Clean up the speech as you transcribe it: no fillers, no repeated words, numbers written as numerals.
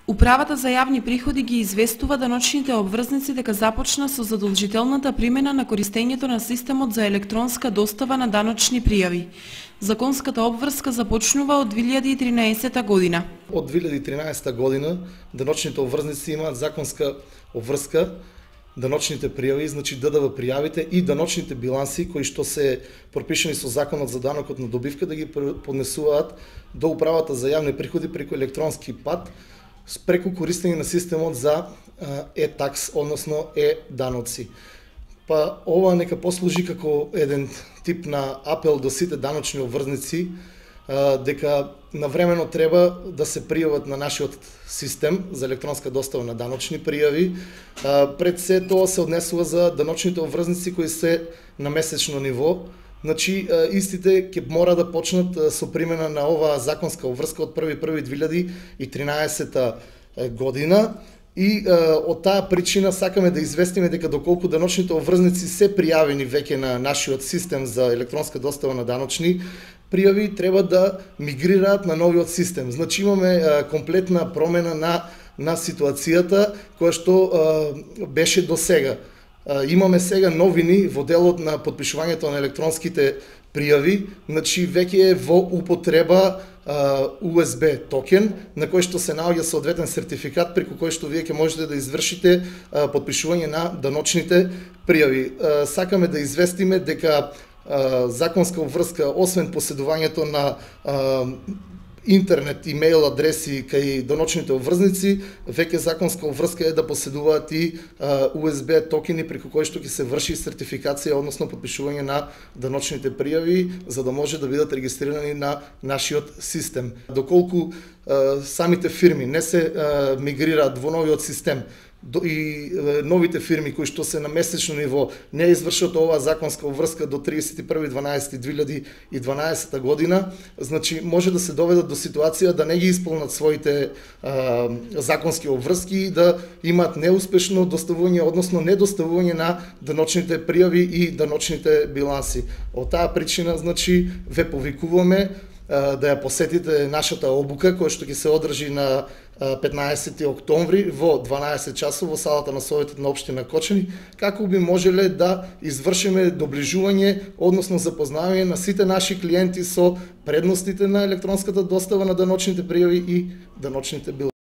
Управата за јавни приходи ги известува даночните обврзници дека започна со задолжителната примена на користењето на системот за електронска достава на даночни пријави. Законската обврска започнува од 2013 година. Од 2013 година даночните обврзници имаат законска обврска, даночните пријави, значи ДДВ пријавите и даночните биланси кои што се пропишани со Законот за данокот на добивка да ги поднесуваат до Управата за јавни приходи преку електронски пат, преку користење на системот за е-такс, односно е-даноци. Па ова нека послужи како еден тип на апел до сите даночни обврзници дека навремено треба да се пријават на нашиот систем за електронска достава на даночни пријави. Пред се тоа се однесува за даночните обврзници кои се на месечно ниво. Значи, истите ќе мора да почнат со примена на оваа законска обврска од 1.1.2013 година и од таа причина сакаме да известиме дека доколку даночните обврзници се пријавени веќе на нашиот систем за електронска достава на даночни пријави, треба да мигрираат на новиот систем. Значи, имаме комплетна промена на ситуацијата која што беше до сега. Имаме сега новини во делот на подпишувањето на електронските пријави, значи веќе е во употреба USB токен на кој што се наоѓа соодветен сертификат преку кој што вие ќе можете да извршите подпишување на даночните пријави. Сакаме да известиме дека законска обврска, освен поседувањето на интернет, имејл адреси кај даночните обврзници, веќе законска обврска е да поседуваат и USB токени преку кои што ќе се врши сертификација, односно подпишување на даночните пријави, за да може да бидат регистрирани на нашиот систем. Доколку самите фирми не се мигрираат во новиот систем и новите фирми кои што се на месечно ниво не извршат оваа законска обврска до 31.12.2012 година, значи може да се доведат до ситуација да не ги исполнат своите законски обврски и да имаат неуспешно доставување, односно недоставување на даночните пријави и даночните биланси. Од таа причина, значи, ве повикуваме да ја посетите нашата обука која што ќе се одржи на 15 октомври во 12 часов во салата на Советот на општина Кочани, како би можеле да извршиме доближување, односно запознавање на сите наши клиенти со предностите на електронската достава на даночните пријави и даночните биланси.